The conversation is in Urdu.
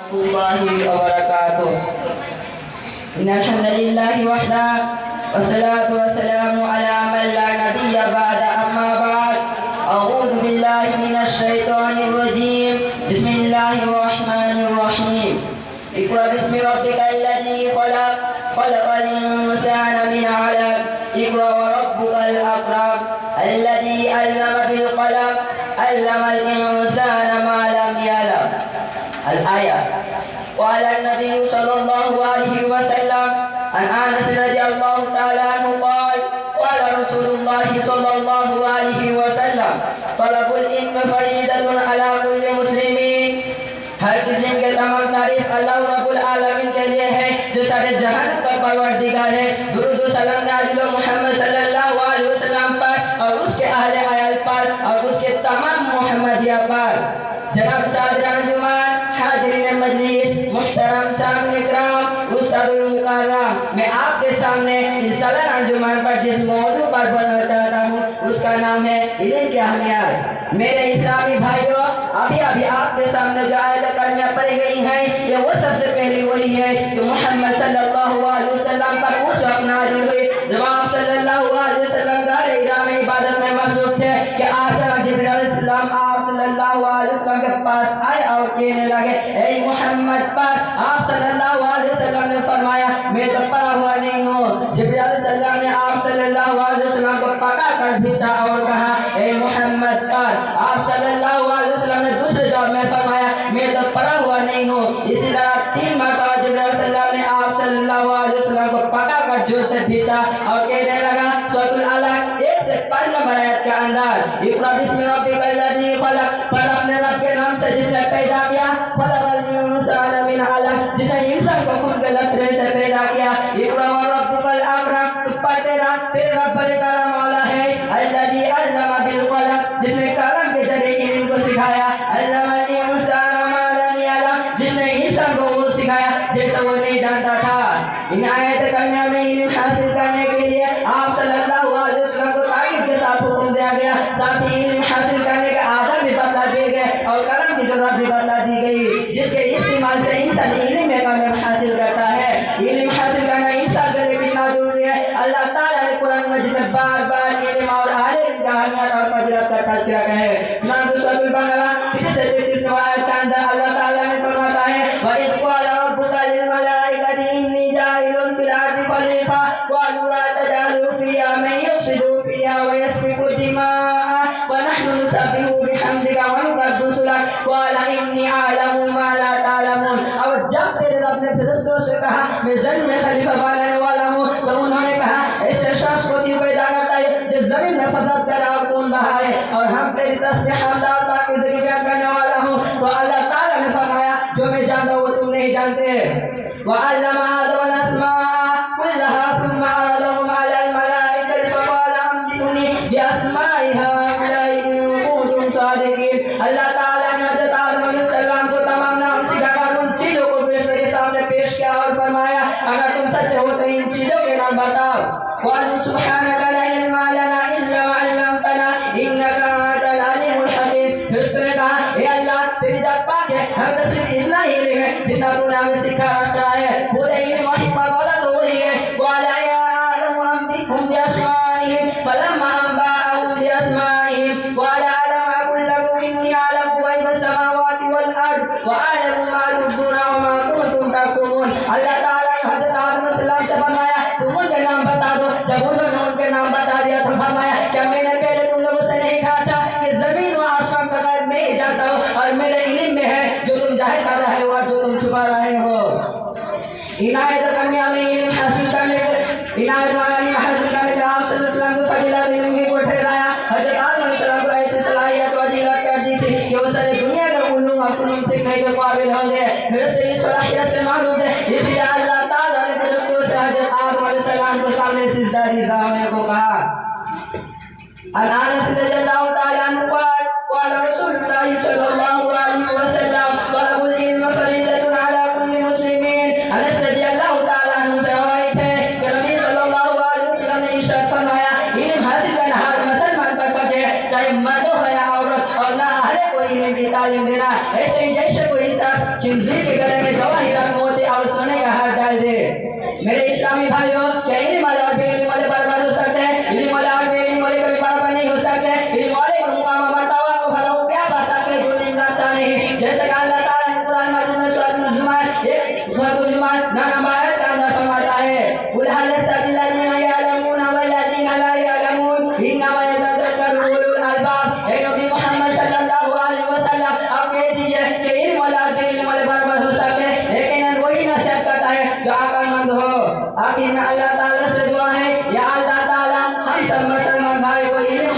الله وبركاته. إن الحمد لله وحده والصلاة والسلام على من لا نبي بعد أما بعد أعوذ بالله من الشيطان الرجيم بسم الله الرحمن الرحيم اقرأ باسم ربك الذي خلق خلق الإنسان من علق اقرأ وربك الأكرم الذي علم بالقلم علم الإنسان ما لم يعلم. الآية. قال النبي صلى الله عليه وسلم عن أنس رضي الله تعالى عنه قال قال رسول الله صلى الله عليه وسلم طلب العلم فریضۃ علی کل مسلم. ہر قسم کے تمام تعریف اللہ رب العالمین کے لیے ہے جو سارے جہان کا پروردگار ہے. درود و سلام نازل ہو محمد صلی اللہ علیہ وسلم پر اور اس کے اہل عیال پر اور اس کے تمام محمدیہ پر. جناب صادران جمعہ حاضرین مجلس محترم سامعین کرام استاد المکرم، میں آپ کے سامنے اس سالانہ انجمن پر جس موضوع پر بولنا چاہتا ہوں اس کا نام ہے علم کی اہمیت. میرے اسلامی بھائیوں، ابھی آپ کے سامنے جو آیت کریمہ پڑھی گئی ہیں یہ وہ سب سے پہلی وہی ہے جو محمد صلی اللہ علیہ وسلم پر اس وقت نازل ہوئی جب آپ صلی اللہ علیہ وسلم دار حرا میں عبادت میں مصروف تھے کہ آسمان جبرائیل علیہ السلام آپ صلی اللہ علیہ وسلم کے پاس آئے اور کہنے لگے اے محمد پر. آپ صلی اللہ علیہ وسلم نے فرمایا میں تو پڑھا ہوا نہیں ہوں. جبرائیل علیہ السلام نے آپ صلی اللہ علیہ وسلم کو پکڑ کر بھیجا اور کہا اے محمد پر. آپ صلی اللہ علیہ وسلم نے دوسرے جواب میں فرمایا میں تو پڑھا ہوا نہیں ہوں. اسی طرح 3 مرتبہ جبرائیل علیہ السلام نے آپ صلی اللہ علیہ وسلم کو پکڑ کر جو سے بھیجا اور کہنے لگا سورۃ العلق 1 سے 5 نمبر آیت کے اندر اقرأ باسم ربک الذی خلق، پڑھ اپنے رب کے نام سے جس نے پیدا کیا. خلق الانسان من علق، جس نے انسان کو خون کے لطرے سے پیدا کیا. اقرأ وربک الاکرم، پڑھ تیرے رب بڑے کرم والا ہے. الذی علم بالقلم، جس نے قلم کے ذریعے علم کو سکھایا. علم الانسان ما لم یعلم، جس نے انسان کو وہ سکھایا جیسا وہ نہیں جانتا تھا. ان آیت کریمہ میں علم حاصل کرنے کے لیے آپ صلی اللہ علیہ وسلم کو تاکید کے ساتھ حکم دیا گیا، ساتھ ہی علم حاصل کرنے کے آداب بھی بتا دیے گئے اور قلم کی ضرورت بھی بتا دی گئی جس کے استعمال سے انسان علم میں کامیاب حاصل کرتا ہے. علم حاصل کرنا انسان کے لیے کتنا ضروری ہے. اللہ تعالیٰ نے قرآن مجید میں بار بار علم اور عالم کی اہمیت اور فضیلت کا تذکرہ کیا ہے. سورۃ البقرہ 33 آیت کے اندر اللہ تعالیٰ نے فرماتا ہے وَإِذْ قَالَ رَبُّكَ لِلْمَلَائِكَةِ إِنِّي جَاعِلٌ فِي الْأَرْضِ خَلِيفَةً قَالُوا أَتَجْعَلُ فِيهَا مَن يُفْسِدُ فِيهَا وَيَسْفِكُ الدِّمَاءَ وَنَحْنُ نُسَبِّحُ بِحَمْدِكَ وَنُقَدِّسُ لَكَ قَالَ إِنِّي أَعْلَمُ مَا لَا تَعْلَمُونَ. اور جب تیرے رب نے فرشتوں سے کہا میں زمین میں خلیفہ بنانے والا ہوں تو انہوں نے کہا ایسے شخص کو تیر کو اجازت ہے جو زمین میں فساد کرے اور خون بہائے اور ہم تیری تسبیح حمد اور پاکیزگی بیان کرنے والا ہوں. تو اللہ تعالیٰ نے فرمایا جو میں جانتا ہوں وہ تم نہیں جانتے. وَعَلَّمَ آدَمَ الْأَسْمَاءَ كُلَّهَا ثُمَّ عَرَضَهُمْ عَلَى الْمَلَائِكَةِ فَقَالَ أَنبِئُونِي بِأَسْمَاءِ هَؤُلَاءِ إِن كُنتُمْ صَادِقِينَ. اللہ تعالیٰ نے حضرت آدم علیہ السلام کو تمام نام سکھا کر ان چیزوں کو فرشتوں کے سامنے پیش کیا اور فرمایا اگر تم سچے ہو تو ان چیزوں کے نام بتاؤ. قَالُوا سُبْحَانَكَ لَا عِلْمَ لَنَا إِلَّا مَا عَلَّمْتَنَا إِنَّكَ أَنتَ الْعَلِيمُ الْحَكِيمُ. فرشتوں نے کہا اے اللہ تیری ذات پاک ہے، ہم تو صرف اتنا ہی علم ہے جتنا تو نے ہمیں سکھا رکھا ہے. پورے علم و حکمت والا تو وہی ہے. قَالَ يَا آدَمُ أَنبِئْهُم بِأَسْمَائِهِمْ فَلَمَّا أَنبَأَهُم بِأَسْمَائِهِمْ قَالَ أَلَمْ أَقُل لَّكُمْ إِنِّي أَعْلَمُ غَيْبَ السَّمَاوَاتِ وَالْأَرْضِ وَأَعْلَمُ مَا تُبْدُونَ وَمَا كُنتُمْ تَكْتُمُونَ. اللہ تعالیٰ نے حضرت آدم علیہ السلام سے فرمایا تم ان کے نام بتا دو. جب انہوں نے ان کے نام بتا دیا تو فرمایا کیا میں نے پہلے تم لوگوں سے نہیں کہا تھا کہ زمین و آسمان کا غیب میں ہی جانتا ہوں اور میرے علم میں ہے جو تم ظاہر کر رہے ہو اور جو تم چھپا رہے ہو. عنایت کریمہ میں علم حاصل کرنے کے آپ صلی اللہ علیہ وسلم کو فضیلت علم کی کو ٹھہرایا. حضرت آدم علیہ السلام کو ایسی صلاحیت و فضیلت کر دی تھی کہ وہ سارے دنیا کے علوم اور فنون سیکھنے کے قابل ہوں گے. فرشتے اس صلاحیت سے معلوم ہے اس لیے اللہ تعالیٰ نے فرشتوں سے حضرت آدم علیہ السلام کو سامنے سجدہ رضا ہونے کو کہا. عن انس رضی اللہ تعالی عنہ قال قال رسول اللہ صلی اللہ علیہ وسلم طلب العلم فریضۃ علی کل مسلم. انس رضی اللہ تعالی عنہ سے روایت ہے کہ نبی صلی اللہ علیہ وسلم نے ارشاد فرمایا علم حاصل کرنا ہر مسلمان پر فرض ہے چاہے مرد ہو یا عورت اور نہ ہر کوئی علم کی تعلیم دینا ایسے ہی جیسے کوئی شخص خنزیر کے گلے کبھی بھائیوں کہ علم والے اور بے علم والے برابر ہو سکتے ہیں، علم والے اور بے علم والے کبھی برابر نہیں ہو سکتے، علم والے کو مقام مرتبہ کو بھلا وہ کیا بات سکتے جو نہیں جانتا نہیں، جیسے کہ اللہ تعالیٰ نے قرآن مجید میں سورۃ الزمر نمبر آیت کا اندر فرماتا ہے قل هل يستوي الذين يعلمون والذين لا يعلمون انما يتذكر اولو الالباب۔ اے نبی محمد صلی اللہ علیہ وسلم آپ کہہ دیجئے کہ علم والا اور بے علم والے برابر ہو سکتے ہیں، لیکن وہی نصیحت کرتا ہے جو عقل مند ہو۔ آخر میں اللہ تعالیٰ سے دعا ہے یا اللہ تعالیٰ ہم سب مسلمان بھائی کو علم